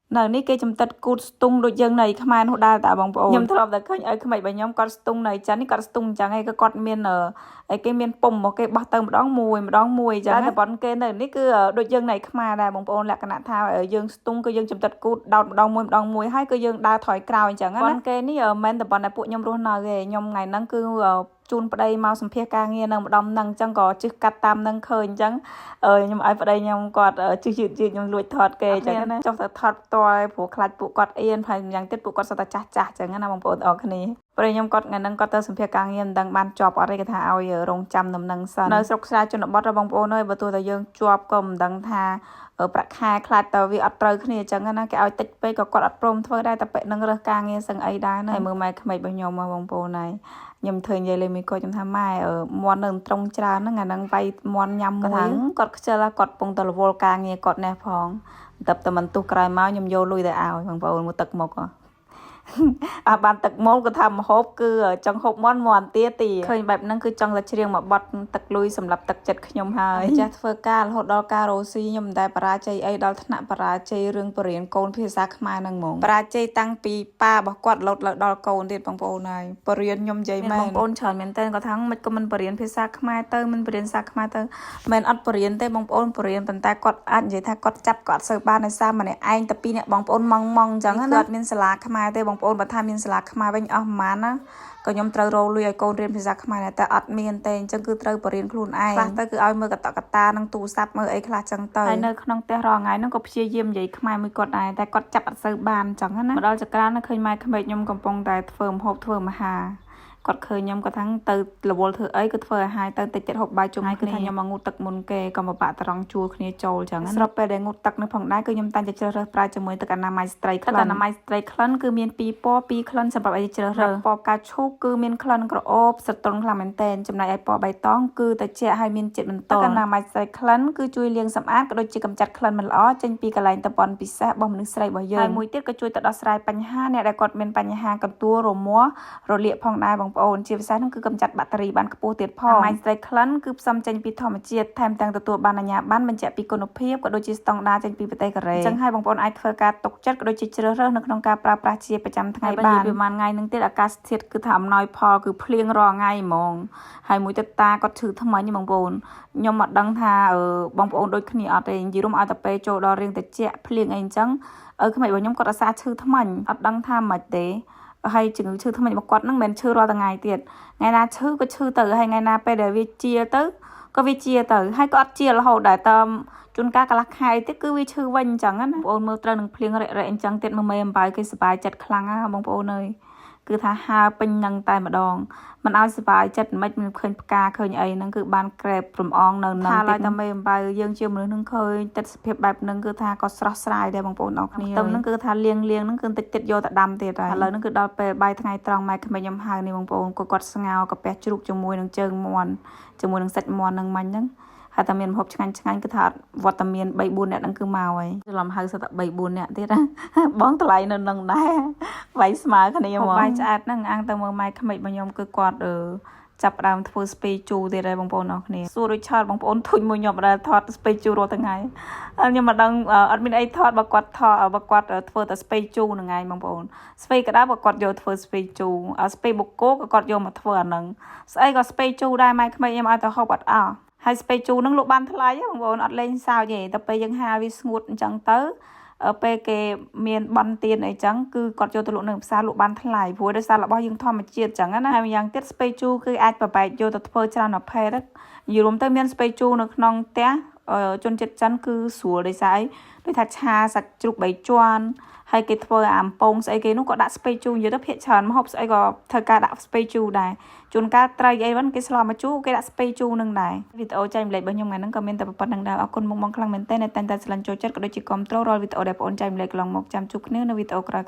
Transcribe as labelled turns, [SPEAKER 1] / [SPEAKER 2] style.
[SPEAKER 1] នៅនេះគេចំតិតគូតស្ទង់ដូចយើងនៅខ្មែរនោះដែរតាបងប្អូនខ្ញុំធ្លាប់តែឃើញឲ្យក្មេងរបស់ខ្ញុំគាត់ស្ទង់នៅចិននេះគាត់ស្ទង់អញ្ចឹងឯងក៏គាត់មានអីគេមានពុំមកគេបោះទៅម្ដងមួយអញ្ចឹងតែប៉ុនគេនៅនេះគឺដូចយើងនៅខ្មែរដែរបងប្អូនលក្ខណៈថាយើងស្ទង់គឺយើងចំតិតគូតដោតម្ដងមួយហើយគឺយើងដើរថយក្រោយអញ្ចឹងណាប៉ុនគេនេះមិនតែប៉ុនតែពួកខ្ញុំរស់នៅទេខ្ញុំថ្ងៃហ្នឹងគឺជូនប្តីមកសម្ភារការងារនៅម្ដុំហ្នឹងអញ្ចឹងក៏ជិះកាត់តាមហ្នឹងឃើញអញ្ចឹងខ្ញុំឲ្យប្តីខ្ញុំគាត់ជិះយឺតខ្ញុំលួចថតគេអញ្ចឹងណាចុះទៅថតផ្ទាល់ព្រោះខ្លាចពួកគាត់អៀនហើយយ៉ាងទៀតពួកគាត់សុទ្ធតែចាស់អញ្ចឹងណាបងប្អូនអរគ្នាប្តីខ្ញុំគាត់ថ្ងៃហ្នឹងគាត់ទៅសម្ភារការងារមិនដឹងបានជាប់អត់ទេគេថាឲ្យរងចាំដំណឹងសិននៅស្រុកស្រែជនបទបងប្អូនអើយបើទោះតែយើងជាប់ក៏មិនដឹងថាប្រាក់ខែខ្លាចតើវាអត់ត្រូវគ្នាអញ្ចឹងណាគេឲ្យតិចពេកក៏គាត់អត់ព្រមធ្វើដែរតែពេលនឹងរើសការងារសឹងអីដែរណាហើយមើលម៉ែក្មេករបស់ខ្ញុំមកបងប្អូនហើយខ្ញុំធ្វើនិយាយលេងមួយគាត់ខ្ញុំថាម៉ែមន់នៅត្រង់ច្រើនហ្នឹងអាហ្នឹងវាយមន់ញ៉ាំមួយគាត់ខ្ជិលគាត់ពងតរវល់ការងារគាត់ណេះផងតែមិនទុះក្រោយមកខ្ញុំយកលុយទៅឲ្យបងប្អូនមកទឹកមកបានទឹកមូលក៏ថាមហូបគឺចង់ហូបមន់ទាឃើញបែបហ្នឹងគឺចង់តែច្រៀងមកបត់ទឹកលុយសម្រាប់ទឹកចិត្តខ្ញុំហើយចាស់ធ្វើការរហូតដល់ការរស់ស៊ីខ្ញុំមិនដែលបរាជ័យអីដល់ថ្នាក់បរាជ័យរឿងបរៀនកូនភាសាខ្មែរហ្នឹងហ្មងបរាជ័យតាំងពីប៉ារបស់គាត់លោតដល់កូនទៀតបងប្អូនហើយបរៀនខ្ញុំនិយាយមែនបងប្អូនច្រើនមែនតើគាត់ថាមិនក៏មិនបរៀនភាសាខ្មែរទៅមិនបរៀនភាសាខ្មែរទៅមិនអត់បរៀនទេបងប្អូនបរៀនប៉ុន្តែគាត់អាចនិយាយថាគាត់ចាប់គាត់សូវបានដោយសារម្នាក់ឯងតែពីរអ្នកបងប្អូនម៉ងអញ្ចឹងណាគាត់មានសាលាខ្មែរទេបងប្អូនបើថាមានសាលាខ្មែរវិញអស់ប្រហែលណាក៏ខ្ញុំត្រូវរកលុយឲ្យកូនរៀនភាសាខ្មែរតែអត់មានទេអញ្ចឹងគឺត្រូវបរៀនខ្លួនឯងខ្លះទៅគឺឲ្យមើលកតកតានឹងទូរស័ព្ទមើលអីខ្លះចឹងទៅហើយនៅក្នុងផ្ទះរាល់ថ្ងៃហ្នឹងក៏ព្យាយាមនិយាយខ្មែរមួយគាត់ដែរតែគាត់ចាប់អត់សូវបានអញ្ចឹងណាមកដល់ចក្រានឃើញម៉ែក្មេកខ្ញុំកំពុងតែធ្វើម្ហូបធ្វើអាហារគាត់ឃើញខ្ញុំគាត់ថាទៅរវល់ធ្វើអីក៏ធ្វើឲ្យហើយទៅតិចទៀតហូបបាយជុំគ្នាគឺថាខ្ញុំមកងូតទឹកមុនគេក៏មកបាក់ត្រង់ជួលគ្នាចូលអញ្ចឹងស្របពេលដែលងូតទឹកនឹងផងដែរគឺខ្ញុំតែងតែជ្រើសរើសប្រើជាមួយទឹកអនាម័យស្ត្រីក្លិនអនាម័យស្ត្រីក្លិនគឺមាន2ពណ៌2ក្លិនសម្រាប់ឲ្យជ្រើសរើសពណ៌ផ្កាឈូកគឺមានក្លិនក្រអូបស្រទន់ខ្លាំងមែនទែនចំណែកឯពណ៌បៃតងគឺត្រជាក់ហើយមានជាតិមិនតទឹកអនាម័យស្ត្រីក្លិនគឺជួយលាងសម្អាតក៏ដូចជាកម្ចាត់ក្លិនមិនល្អចេញពីកន្លែងតំបន់ពិសេសរបស់មនុស្សស្រីរបស់យើងហើយមួយទៀតក៏ជួយទៅដោះស្រាយបញ្ហាអ្នកដែលគាត់មានបញ្ហាកន្ទួលរមាស់រលាកផងដែរបងប្អូនជាពិសេសគឺកម្ចាត់បាក់តេរីបានខ្ពស់ទៀតផងម៉ាញ់ស្ត្រីក្លិនគឺផ្សំចេញពីធម្មជាតិថែមទាំងទទួលបានអាជ្ញាប័ណ្ណបញ្ជាក់ពីគុណភាពក៏ដូចជាស្តង់ដារចេញពីប្រទេសកូរ៉េអញ្ចឹងហើយបងប្អូនអាចធ្វើការទុកចិត្តក៏ដូចជាជ្រើសរើសនៅក្នុងការប្រើប្រាស់ជាប្រចាំថ្ងៃបានប្រហែលថ្ងៃនឹងទៀតអាកាសធាតុគឺថាអំណោយផលគឺភ្លៀងរាល់ថ្ងៃហ្មងហើយមួយទៀតតាគាត់ឈឺថ្មិញបងប្អូនខ្ញុំអត់ដឹងថាបងប្អូនដូចគ្នាអត់ទេនិយាយរួមឲ្យតែពេលចូលដល់រៀងតិចភ្លៀងអីអញ្ចឹងក្មេងរបស់ខ្ញុំគាត់អាសាឈឺថ្មិញអត់ដឹងថាមិនទេហើយជំងឺឈឺថ្មិញរបស់គាត់ហ្នឹងមិនមែនឈឺរាល់ថ្ងៃទៀតថ្ងៃណាឈឺក៏ឈឺទៅហើយថ្ងៃណាពេលដែលវាជាទៅក៏វាជាទៅហើយក៏អត់ជារហូតដែរតាមជួនកាលកន្លះខែទៀតគឺវាឈឺវិញអញ្ចឹងណាបងប្អូនមើលត្រូវនឹងភ្លៀងរ៉ិចអញ្ចឹងទៀតមើលមេអំបៅគេសប្បាយចិត្តខ្លាំងណាបងប្អូនអើយគឺថាហើពេញនឹងតែម្ដងមិនឲ្យសប្បាយចិត្តមិនឃើញផ្កាឃើញអីហ្នឹងគឺបានក្រែបរំអងនៅនឹងថាឡើយតែមេអំបៅយើងជាមនុស្សនឹងឃើញទិដ្ឋភាពបែបហ្នឹងគឺថាក៏ស្រស់ស្រាយដែរបងប្អូនអរគ្នាទៅហ្នឹងគឺថាលៀងហ្នឹងគឺតិចយកទៅដាំទៀតហើយឥឡូវហ្នឹងគឺដល់ពេលបាយថ្ងៃត្រង់ម៉ែក្មេងខ្ញុំហៅនេះបងប្អូនគាត់ស្ងោរកាពះជ្រូកជាមួយនឹងជើងមាន់ជាមួយនឹងសាច់មាន់ហ្នឹងមិញហ្នឹងហើយតែមានម្ហូបឆ្ងាញ់គឺថាវត្តមាន 3-4 នាក់ហ្នឹងគឺមកហើយច្រឡំហៅសិតតែ 3-4 នាក់ទៀតណាបងតម្លៃនៅនឹងដែរវាយស្មើគ្នាមកបាយឆ្អែតហ្នឹងអាំងទៅមើលម៉ែក្មេករបស់ខ្ញុំគឺគាត់ចាប់ដើមធ្វើស្ពៃជូរទៀតហើយបងប្អូនអរគ្នាសួរដូចឆោតបងប្អូនធុញមួយខ្ញុំអត់ថតស្ពៃជូររាល់ថ្ងៃខ្ញុំមិនដឹងអត់មានអីថតបើគាត់ថតបើគាត់ធ្វើតែស្ពៃជូរហ្នឹងឯងបងប្អូនស្ពៃក្តាប់បើគាត់យកធ្វើស្ពៃជូរស្ពៃបូកគោក៏គាត់យកមកធ្វើអាហ្នឹងស្អីក៏ស្ពៃជូរដែរម៉ែក្មេកខ្ញុំឲ្យទៅហូបអត់អស់ហើយស្ពៃជូរហ្នឹងលោកបានថ្លៃបងប្អូនអត់លេងសើចទេតែពេលយើងហាវាស្ងួតអញ្ចឹងទៅពេលគេមានបន់ទៀនអីចឹងគឺគាត់យកទៅលក់នៅផ្សារលក់បានថ្លៃព្រោះដោយសាររបស់យើងធម្មជាតិចឹងណាហើយម្យ៉ាងទៀតស្ពៃជូរគឺអាចប្របែកយកទៅធ្វើច្រើនប្រភេទនិយាយរួមទៅមានស្ពៃជូរនៅក្នុងផ្ទះជនជាតិចិនគឺស្រួលដោយសារដូចថាឆាសាច់ជ្រូក3ជាន់ហើយគេធ្វើអាំពងស្អីគេនោះក៏ដាក់ស្ពៃជូរនិយាយទៅភាគច្រើនម្ហូបស្អីក៏ធ្វើការដាក់ស្ពៃជូរដែរជួនកាលត្រីអីវិញគេស្លមកជូរគេដាក់ស្ពៃជូរនឹងដែរវីដេអូចែកម្លែករបស់ខ្ញុំថ្ងៃហ្នឹងក៏មានតែប៉ុណ្្នឹងដែរអរគុណបងខ្លាំងមែនទែនតែងតែស្រឡាញ់ចូលចិត្តក៏ដូចជាគាំទ្ររាល់វីដេអូដែលបងអូនចែកម្លែកកន្លងមកចាំជួបគ្នានៅវីដេអូក្រោយៗ